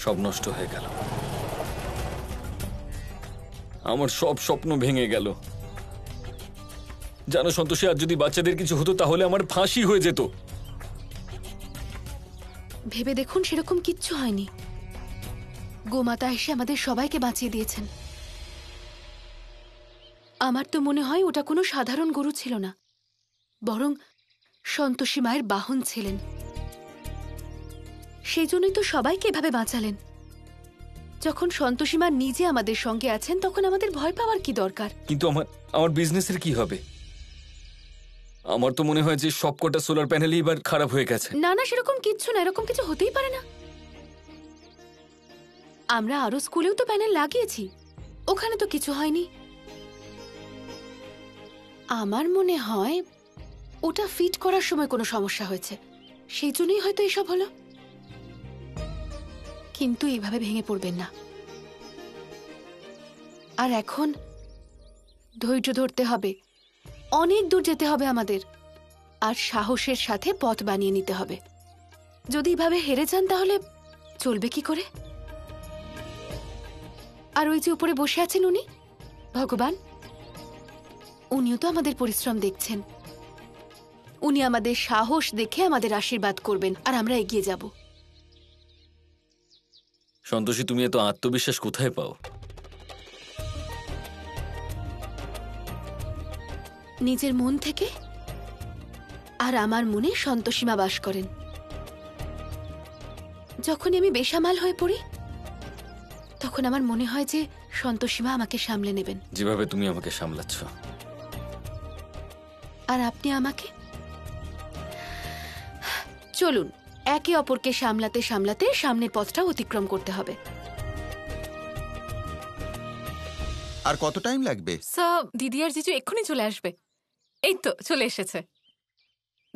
সব নষ্ট হয়ে গেল। আমার সব স্বপ্ন ভেঙে গেল। জানো সন্তোষী, আর যদি বাচ্চাদের কিছু হতো তাহলে আমার ফাঁসি হয়ে যেত। ভেবে দেখুন, সেরকম কিচ্ছু হয়নি। গোমাতা এসে আমাদের সবাইকে বাঁচিয়ে দিয়েছেন। আমার তো মনে হয় ওটা কোনো সাধারণ গরু ছিল না, বরং সন্তোষী মায়ের বাহন ছিলেন। সেই জন্যই তো সবাইকে এভাবে বাঁচালেন। যখন সন্তোষী মা নিজে আমাদের সঙ্গে আছেন তখন আমাদের ভয় পাওয়ার কি দরকার? কিন্তু আমার বিজনেসের কি হবে? আমার তো মনে হয় যে সবকটা সোলার প্যানেলই এবার খারাপ হয়ে গেছে। না না, সেরকম কিচ্ছু না, এরকম কিছু হতেই পারে না। আমরা আরো স্কুলেও তো প্যানেল লাগিয়েছি, ওখানে তো কিছু হয়নি। আমার মনে হয় ওটা ফিট করার সময় কোনো সমস্যা হয়েছে, সেই জন্যই হয়তো এসব হলো। কিন্তু এইভাবে ভেঙে পড়বেন না। আর এখন ধৈর্য ধরতে হবে, অনেক দূর যেতে হবে আমাদের, আর সাহসের সাথে পথ বানিয়ে নিতে হবে। যদি এভাবে হেরে যান তাহলে চলবে কি করে? আর ওই যে উপরে বসে আছেন উনি, ভগবান, উনিও তো আমাদের পরিশ্রম দেখছেন। উনি আমাদের সাহস দেখে আমাদের আশীর্বাদ করবেন, আর আমরা এগিয়ে যাব। সন্তোষী, তুমি এত আত্মবিশ্বাস কোথায় পাও? নিজের মন থেকে। আর আমার মনে সন্তোষীমা বাস করেন। যখন আমি বেসামাল হয়ে পড়ি তখন আমার মনে হয় যে সন্তোষীমা আমাকে সামলে নেবেন। যেভাবে তুমি আমাকে সামলাচ্ছ। আর আপনি আমাকে। চলুন, একে অপরকে সামলাতে সামলাতে সামনের পথটা অতিক্রম করতে হবে। আর কত টাইম লাগবে? স্যার, দিদি আর জিজু এক্ষুনি চলে আসবে। এই তো চলে এসেছে।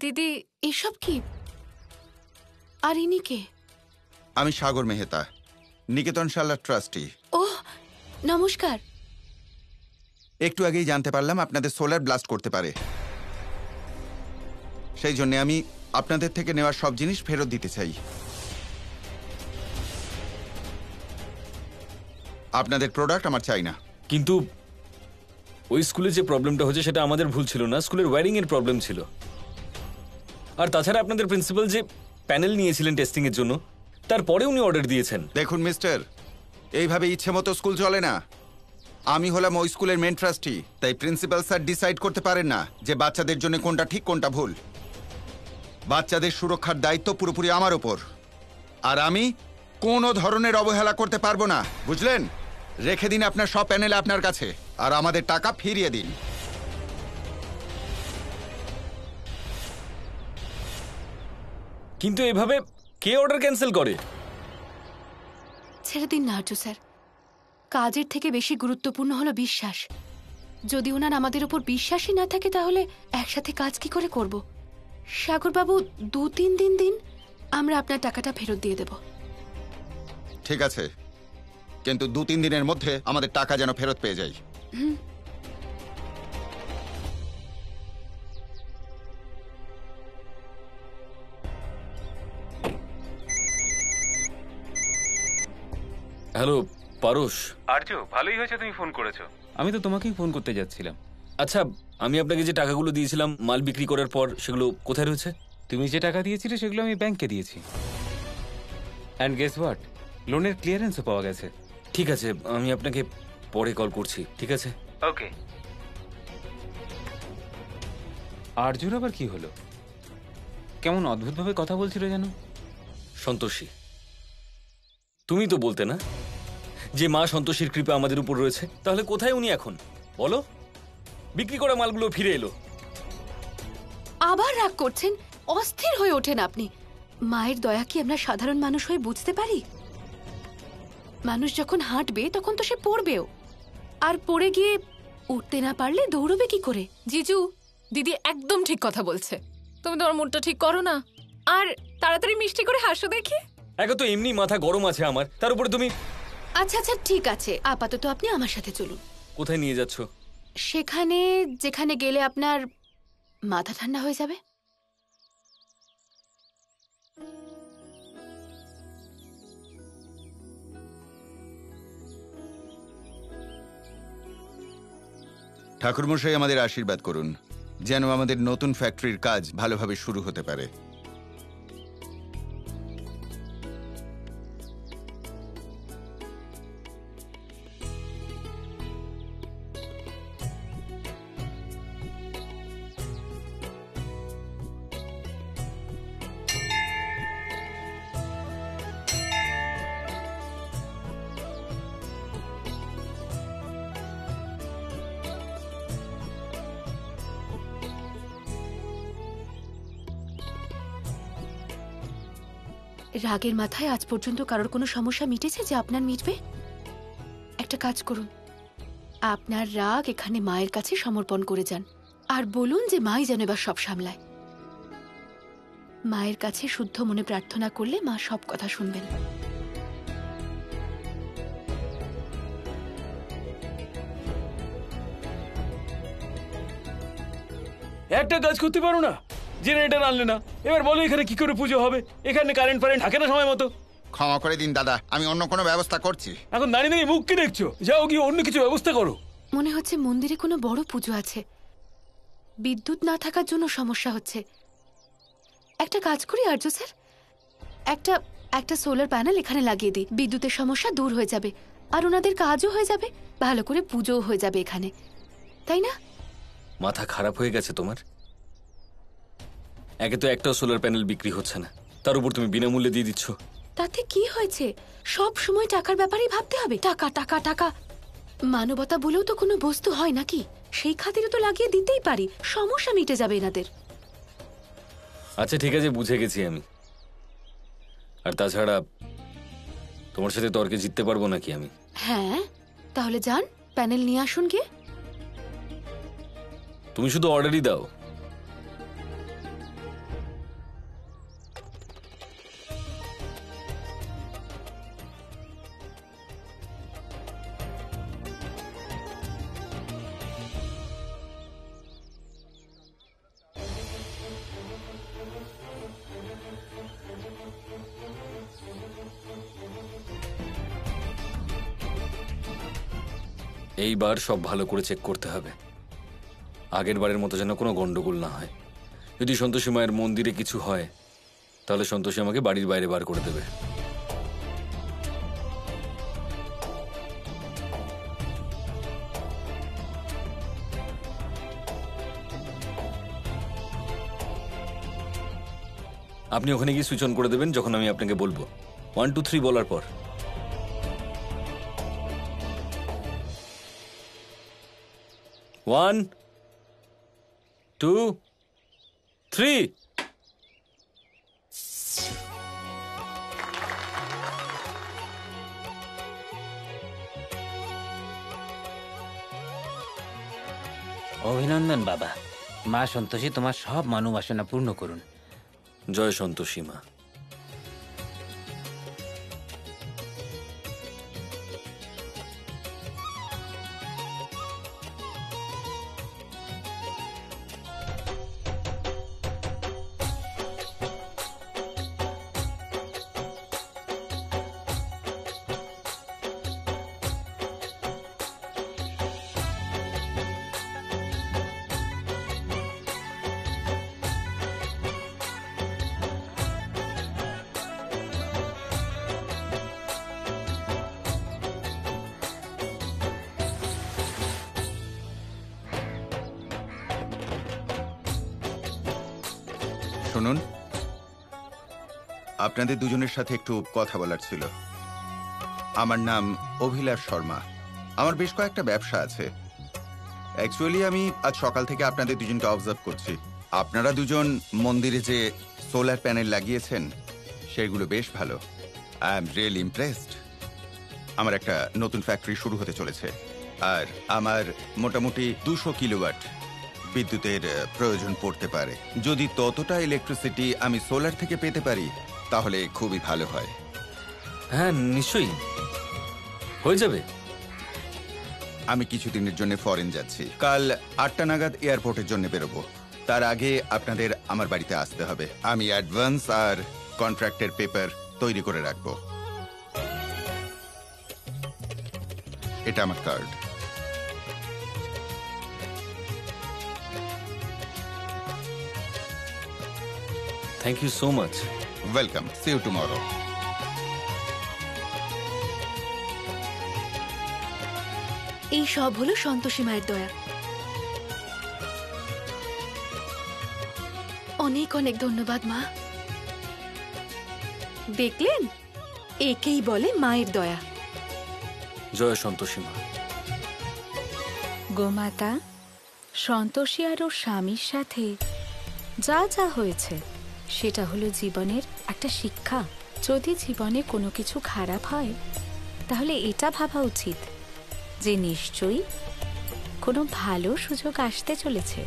দিদি, এসব কি? আর ইনি কে? আমি সাগর মেহতা, নিকেতন শালার ট্রাস্টি। ওহ, নমস্কার। একটু আগেই জানতে পারলাম আপনাদের সোলার ব্লাস্ট করতে পারে, সেই জন্য আমি আপনাদের থেকে নেওয়া সব জিনিস ফেরত দিতে চাই। আপনাদের প্রোডাক্ট আমার চাই না। কিন্তু ওই স্কুলে যে প্রবলেমটা হচ্ছে সেটা আমাদের ভুল ছিল না, স্কুলের ওয়্যারিং এর প্রবলেম ছিল। আর তাছাড়া আপনাদের প্রিন্সিপাল যে প্যানেল নিয়েছিলেন টেস্টিং এর জন্য, তারপরে উনি অর্ডার দিয়েছেন। দেখুন মিস্টার, এইভাবে ইচ্ছে মতো স্কুল চলে না। আমি হলাম ওই স্কুলের মেন ট্রাস্টি, তাই প্রিন্সিপাল স্যার ডিসাইড করতে পারেন না যে বাচ্চাদের জন্য কোনটা ঠিক কোনটা ভুল। বাচ্চাদের সুরক্ষার দায়িত্ব পুরোপুরি আমার ওপর, আর আমি কোনো ধরনের অবহেলা করতে পারবো না, বুঝলেন? রেখে দিন আপনার সব প্যানেল আপনার কাছে, আর আমাদের টাকা ফিরিয়ে দিন। কিন্তু এভাবে কে অর্ডার ক্যান্সেল করে? ছেড়ে দিন না আর্য স্যার, কাজের থেকে বেশি গুরুত্বপূর্ণ হলো বিশ্বাস। যদি ওনার আমাদের উপর বিশ্বাসই না থাকে তাহলে একসাথে কাজ কি করে করব? সাগরবাবু, 2-3 দিন দিন, আমরা আপনার টাকাটা ফেরত দিয়ে দেব। ঠিক আছে, কিন্তু 2-3 দিনের মধ্যে আমাদের টাকা যেন ফেরত পেয়ে যাই। হ্যালো পারস। আর্য, ভালোই হয়েছে তুমি ফোন করেছো। আমি তো তোমাকেই ফোন করতে যাচ্ছিলাম। আচ্ছা, আমি আপনাকে যে টাকাগুলো দিয়েছিলাম মাল বিক্রি করার পর, সেগুলো কোথায় রয়েছে? তুমি যে টাকা দিয়েছিলে সেগুলো আমি ব্যাংকে দিয়েছি। অ্যান্ড গেস হোয়াট, লোনের ক্লিয়ারেন্সও পাওয়া গেছে। ঠিক আছে, আমি আপনাকে পরে কল করছি, ঠিক আছে? ওকে। আর্যর আবার কি হলো? কেমন অদ্ভুতভাবে কথা বলছিল যেন। সন্তোষী, তুমি তো বলতে না যে মা সন্তোষীর কৃপা আমাদের উপর রয়েছে, তাহলে কোথায় উনি এখন বলো? বিক্রি করা মালগুলো ফিরে এলো। আবার রাগ করছেন, অস্থির হয়ে ওঠেন আপনি। মায়ের দয়া কি আমরা সাধারণ মানুষ হয়ে বুঝতে পারি? মানুষ যখন হাঁটবে তখন তো সে পড়বেও, আর পড়ে গিয়ে উঠতে না পারলে দৌড়বে কি করে? জিজু, দিদি একদম ঠিক কথা বলছে। তুমি তোমার মুডটা ঠিক করো না, আর তাড়াতাড়ি মিষ্টি করে হাসো দেখি। একে তো এমনি মাথা গরম আছে আমার, তার উপরে তুমি। আচ্ছা আচ্ছা, ঠিক আছে, আপাতত আপনি আমার সাথে চলুন। কোথায় নিয়ে যাচ্ছ? সেখানে যেখানে গেলে আপনার মাথা ঠান্ডা হয়ে যাবে। ঠাকুরমশাই আমাদের আশীর্বাদ করুন যেন আমাদের নতুন ফ্যাক্টরির কাজ ভালোভাবে শুরু হতে পারে। রাগের মাথায় আজ পর্যন্ত কারোর কোনো সমস্যা মিটেছে যে আপনার মিটবে? একটা কাজ করুন, আপনার রাগ এখানে মায়ের কাছে সমর্পণ করে যান আর বলুন যে মাই যেন এবার সব সামলায়। মায়ের কাছে শুদ্ধ মনে প্রার্থনা করলে মা সব কথা শুনবেন। একটা কাজ করতে পারো না, জেনারেটর আনলে না। এবার বলো এখানে কি করে পুজো হবে? এখানে কারেন্ট ফারেন্ট থাকে না সময় মতো। ক্ষমা করে দিন দাদা, আমি অন্য কোনো ব্যবস্থা করছি। এখন দাঁড়িয়ে দাঁড়িয়ে মুখ কি দেখছো? যাও গিয়ে অন্য কিছু ব্যবস্থা করো। মনে হচ্ছে মন্দিরে কোনো বড় পুজো আছে, বিদ্যুৎ না থাকার জন্য সমস্যা হচ্ছে। একটা কাজ করি আর্য স্যার, একটা একটা সোলার প্যানেল এখানে লাগিয়ে দিই, বিদ্যুতের সমস্যা দূর হয়ে যাবে আর ওনাদের কাজও হয়ে যাবে, ভালো করে পুজোও হয়ে যাবে এখানে, তাই না? মাথা খারাপ হয়ে গেছে তোমার? একে তো একটাও সোলার প্যানেল বিক্রি হচ্ছে না, তার উপর তুমি বিনামূল্যে দিয়ে দিচ্ছ। তাতে কি হয়েছে? সব সময় টাকার ব্যাপারেই ভাবতে হবে? টাকা টাকা টাকা, মানবতা বলেও তো কোনো বস্তু হয় নাকি? সেই খাতিরে তো লাগিয়ে দিতেই পারি, সমস্যা মিটে যাবে এনাদের। আচ্ছা ঠিক আছে, বুঝে গেছি আমি। আর তাছাড়া তোমার সাথে তর্কে জিততে পারবো নাকি আমি? হ্যাঁ, তাহলে যান প্যানেল নিয়ে আসুন গিয়ে। তুমি শুধু অর্ডারই দাও। এইবার সব ভালো করে চেক করতে হবে, আগের বারের মতো যেন কোনো গন্ডগোল না হয়। যদি সন্তোষী মায়ের মন্দিরে কিছু হয় তাহলে সন্তোষী আমাকে বাড়ির বাইরে বার করে দেবে। আপনি ওখানে গিয়ে সুইচ অন করে দেবেন যখন আমি আপনাকে বলবো 1 2 3 বলার পর। One, 2, 3. অভিনন্দন বাবা, মা সন্তোষী তোমার সব মনোবাসনা পূর্ণ করুন। জয় সন্তোষী মা। শুনুন, আপনাদের দুজনের সাথে একটু কথা বলার ছিল। আমার নাম অভিলাষ শর্মা, আমার বেশ কয়েকটা ব্যবসা আছে। অ্যাকচুয়ালি আমি আজ সকাল থেকে আপনাদের দুজনকে অবজার্ভ করছি। আপনারা দুজন মন্দিরে যে সোলার প্যানেল লাগিয়েছেন সেগুলো বেশ ভালো। I am really impressed. আমার একটা নতুন ফ্যাক্টরি শুরু হতে চলেছে আর আমার মোটামুটি 200 কিলোওয়াট বিদ্যুতের প্রয়োজন পড়তে পারে। যদি ততটা ইলেকট্রিসিটি আমি সোলার থেকে পেতে পারি তাহলে খুবই ভালো হয়। হ্যাঁ নিশ্চয়ই হয়ে যাবে। আমি কিছুদিনের জন্য ফরেন যাচ্ছি, কাল 8টা নাগাদ এয়ারপোর্টের জন্য বেরোবো। তার আগে আপনাদের আমার বাড়িতে আসতে হবে। আমি অ্যাডভান্স আর কন্ট্রাক্টের পেপার তৈরি করে রাখবো। এটা আমার card. Thank you so much. Welcome, see you tomorrow. এই সব হলো সন্তোষী মায়ের দয়া। অনেক অনেক ধন্যবাদ মা। দেখলেন, একেই বলে মায়ের দয়া। জয় সন্তোষী মা। গোমাতা, সন্তোষী আর ওর স্বামীর সাথে যা যা হয়েছে সেটা হলো জীবনের একটা শিক্ষা। যদি জীবনে কোনো কিছু খারাপ হয় তাহলে এটা ভাবা উচিত যে নিশ্চয়ই কোনো ভালো সুযোগ আসতে চলেছে।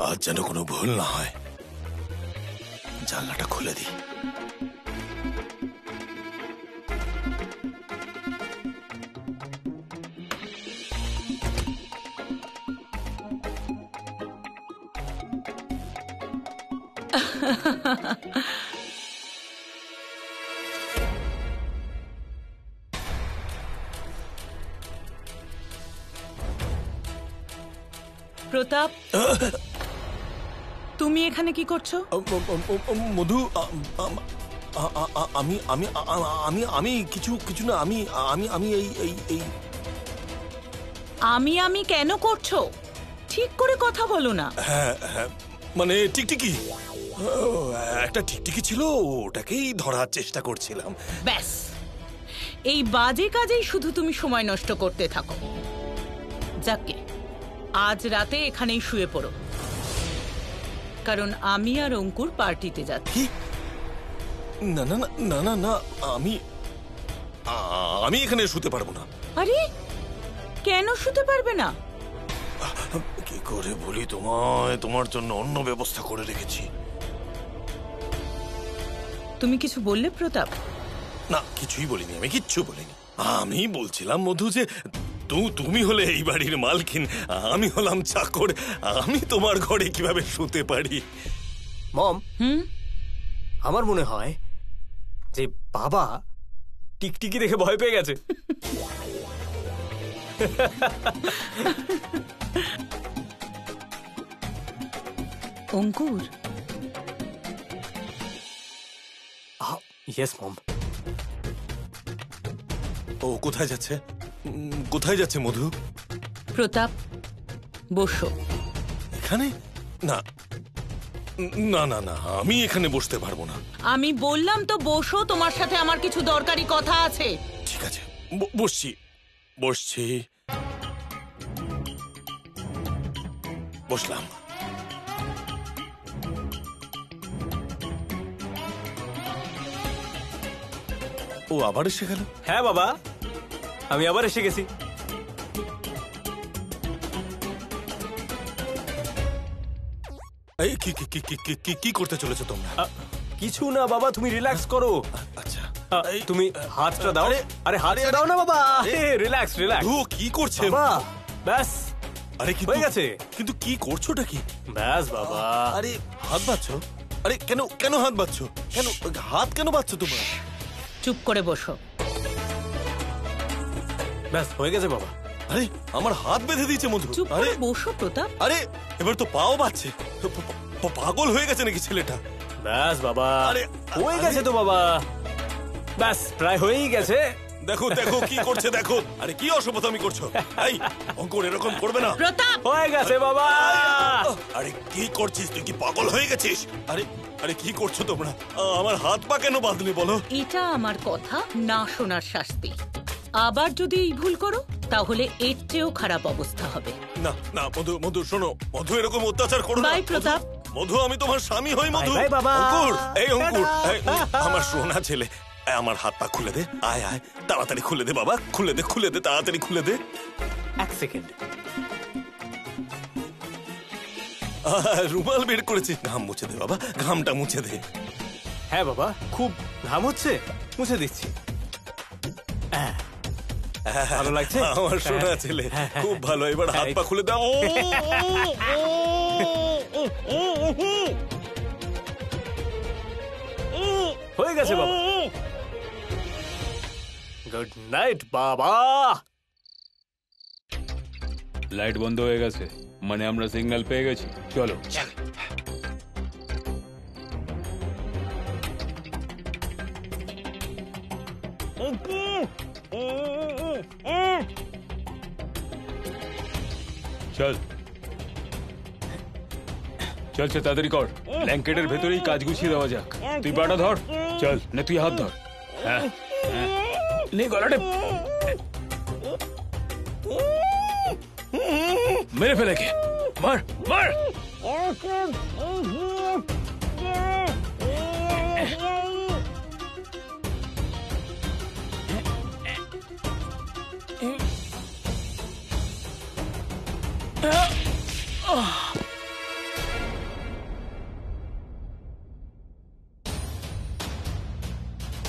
আজ যেন কোনো ভুল না হয়, জানলাটা খুলে দিই। প্রতাপ, তুমি এখানে কি করছো? মধু, আমি আমি আমি আমি কিছু কিছু না, আমি আমি আমি এই এই এই আমি কেন করছো? ঠিক করে কথা বলো না। হ্যাঁ হ্যাঁ, মানে টিকটিকি, একটা টিকটিকি ছিল, ওটাকেই ধরার চেষ্টা করছিলাম। ব্যাস, এই বাজে কাজেই শুধু তুমি সময় নষ্ট করতে থাকো। যাকে আজ রাতে এখানেই শুয়ে পড়ো, কারণ আমি আর অঙ্কুর পার্টিতে যাচ্ছি। না না না না না না, আমি আমি এখানে শুতে পারবো না। আরে কেন শুতে পারবে না? কি করে বলি তোমায়, তোমার জন্য অন্য ব্যবস্থা করে রেখেছি। তুমি কিছু বললে প্রতাপ? না, কিছুই বলিনি, আমি কিচ্ছু বলিনি। আমি বলছিলাম মধু যে তুমি হলে এই বাড়ির মালকিন, আমি হলাম চাকর, আমি তোমার ঘরে কিভাবে শুতে পারি? মম, আমার মনে হয় যে বাবা টিকটিকি দেখে ভয় পেয়ে গেছে। অঙ্কুর, ইয়েস মম। ও কোথায় যাচ্ছে? কোথায় যাচ্ছে মধু? প্রতাপ বসো। এখানে? না না না না, আমি এখানে বসতে পারবো না। আমি বললাম তো বসো, তোমার সাথে আমার কিছু দরকারি কথা আছে। ঠিক আছে, বসছি বসছি, বসলাম। ও আবার এসে গেল? হ্যাঁ বাবা, আমি আবার এসে গেছি। এই কি করতে চলেছো তোমরা? কিছু না বাবা, তুমি রিল্যাক্স করো। আচ্ছা, তুমি হাতটা দাও। আরে হাতটা দাও না বাবা, রিল্যাক্স রিল্যাক্স। ও কি করছে বাবা? ব্যাস, আরে কি হয়ে গেছে। কিন্তু কি করছোটা কি? ব্যাস বাবা। আরে হাত বাঁধছো? আরে কেন কেন হাত বাঁধছো? কেন হাত কেন বাঁধছো তোমরা? চুপ করে বসো। ব্যাস হয়ে গেছে বাবা। আরে আমার হাত বেঁধে দিয়েছে মধু। চুপ আরে করে বসো প্রতাপ। আরে এবার তো পাও বাঁধছে। পাগল হয়ে গেছে নাকি ছেলেটা? ব্যাস বাবা, আরে হয়ে গেছে তো বাবা, ব্যাস প্রায় হয়েই গেছে। দেখো দেখো কি করছে, দেখো। আরে কি অসভ্যতামি করছো? এই অঙ্কুর এরকম করবে না। প্রতাপ হয়ে গেছে বাবা। আরে কি করছিস তুই? কি পাগল হয়ে গেছিস? আরে আরে কি করছো তোমরা? আমার হাত পা কেন বাঁধলে বলো? এটা আমার কথা না শোনার শাস্তি। আবার যদি এই ভুল করো তাহলে এর চেয়েও খারাপ অবস্থা হবে। না না মধু, মধু শোনো, মধু এরকম অত্যাচার করো না। বাই প্রতাপ। মধু, আমি তোমার স্বামী হই মধু। বাই বাবা। অঙ্কুর, এই অঙ্কুর, আমার সোনা ছেলে, আমার হাত পা খুলে দে। আয় আয়, তাড়াতাড়ি খুলে দে বাবা, খুলে দে খুলে দে, তাড়াতাড়ি খুলে দে। এক সেকেন্ড। রুমাল বের করেছি, ঘাম মুছে দে বাবা, ঘামটা মুছে দে। হ্যাঁ বাবা, খুব ঘাম হচ্ছে, মুছে দিচ্ছি। ভালো লাগছে? আমার সোনা ছেলে, খুব ভালো। এবার হাত পা খুলে দাও। হয়ে গেছে বাবা। গুড নাইট বাবা। লাইট বন্ধ হয়ে গেছে, মানে আমরা সিগন্যাল পেয়ে গেছি। চলো। চল চল চল, তাড়াতাড়ি কর। ব্ল্যাঙ্কেটের ভেতরেই কাজ গুছিয়ে দেওয়া যাক। তুই বাটা ধর, চল না তুই হাত ধর। হ্যাঁ নে গলাটা মেরে ফেলে কে, মার মার।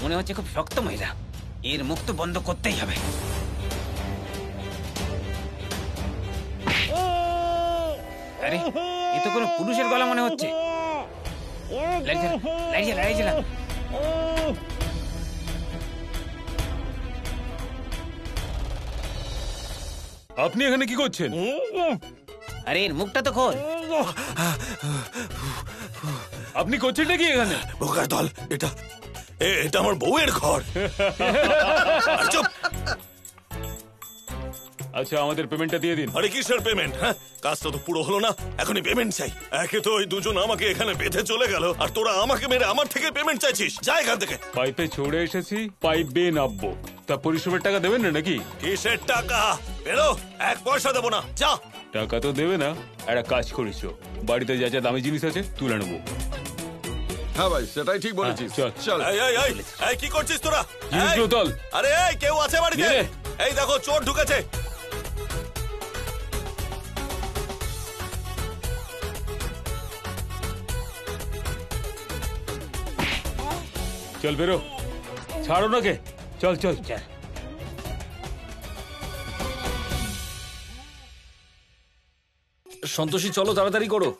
মনে হচ্ছে খুব শক্ত মহিলা, এর মুখ তো বন্ধ করতেই হবে। আরে এ তো কোনো পুরুষের গলা মনে হচ্ছে। লড়াই চালা। আপনি এখানে কি করছেন? আরে এর মুখটা তো খোল। আপনি করছেনটা কি এখানে? বোকার দল, এটা এটা আমার বউয়ের ঘর। আর চুপ। আচ্ছা আমাদের পেমেন্টটা দিয়ে দিন। আরে কিসের পেমেন্ট? হ্যাঁ, কাজটা তো পুরো হলো না, এখনই পেমেন্ট চাই। একে তো ওই দুজন আমাকে এখানে বেঁধে চলে গেল, আর তোরা আমাকে মেরে আমার থেকে পেমেন্ট চাইছিস। যা এখান থেকে। পাইপে চড়ে এসেছি, পাইপ বেয়ে নামবো, তা পরিশ্রমের টাকা দেবেন না নাকি? কিসের টাকা? বেরো, এক পয়সা দেবো না, যা। টাকা তো দেবে না, একটা কাজ করিস, বাড়িতে যা যা দামি জিনিস আছে তুলে নেবো। হ্যাঁ ভাই, সেটাই ঠিক বলেছিস। চল চল। এই কি করছিস তোরা? জিনিসগুলো তোল। আরে এই কেউ আছে বাড়িতে? নে। এই দেখো চোর ঢুকেছে। চল বেরো, ছাড়ো না কে। চল চল চল। সন্তোষী চলো, তাড়াতাড়ি করো।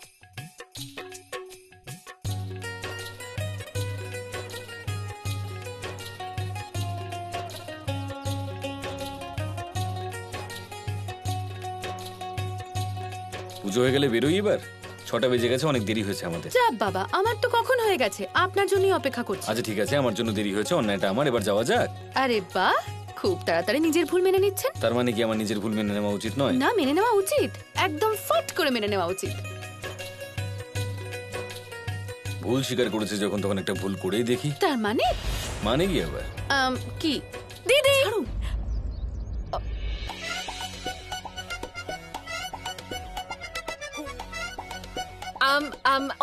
পুজো হয়ে গেলে বেরোই এবার। 6টা বেজে গেছে, অনেক দেরি হয়েছে আমাদের। যা বাবা, আমার তো কখন হয়ে গেছে, আপনার জন্যই অপেক্ষা করছি। আচ্ছা ঠিক আছে, আমার জন্য দেরি হয়েছে, অন্যায়টা আমার, এবার যাওয়া যাক। আরে বাহ, খুব তাড়াতাড়ি নিজের ভুল মেনে নিচ্ছেন। তার মানে কি আমার নিজের ভুল মেনে নেওয়া উচিত নয়? না, মেনে নেওয়া উচিত, একদম ফট করে মেনে নেওয়া উচিত। ভুল স্বীকার করেছে যখন, তখন একটা ভুল করেই দেখি। তার মানে মানে কি আবার? কি দিদি?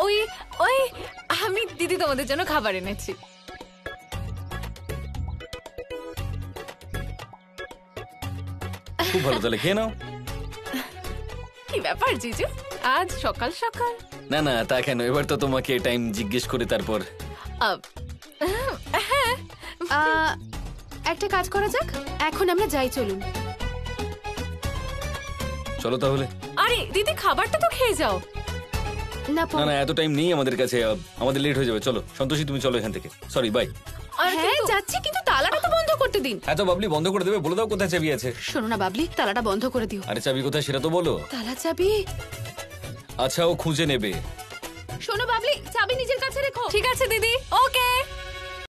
ওই ওই আমি দিদি তোমাদের জন্য খাবার এনেছি। খুব ভালো, তাহলে খেয়ে নাও। কি ব্যাপার জিজু, আজ সকাল সকাল? না না, তা কেন, এবার তো তোমাকে টাইম জিজ্ঞেস করে তারপর। একটা কাজ করা যাক, এখন আমরা যাই, চলুন। চলো তাহলে। আরে দিদি, খাবারটা তো খেয়ে যাও। না না না, এত টাইম নেই আমাদের কাছে, আমাদের লেট হয়ে যাবে। চলো সন্তোষী, তুমি চলো এখান থেকে। Sorry, bye. হ্যাঁ যাচ্ছি, কিন্তু তালাটা তো বন্ধ করতে দিন। এত বাবলি বন্ধ করে দেবে? বলে দাও কোথায় চাবি আছে। শোনো না বাবলি, তালাটা বন্ধ করে দিও। আরে চাবি কোথায় সেটা তো বলো। তালা চাবি? আচ্ছা, ও খুঁজে নেবে। শোনো বাবলি, চাবি নিজের কাছে রেখো। ঠিক আছে দিদি, ওকে।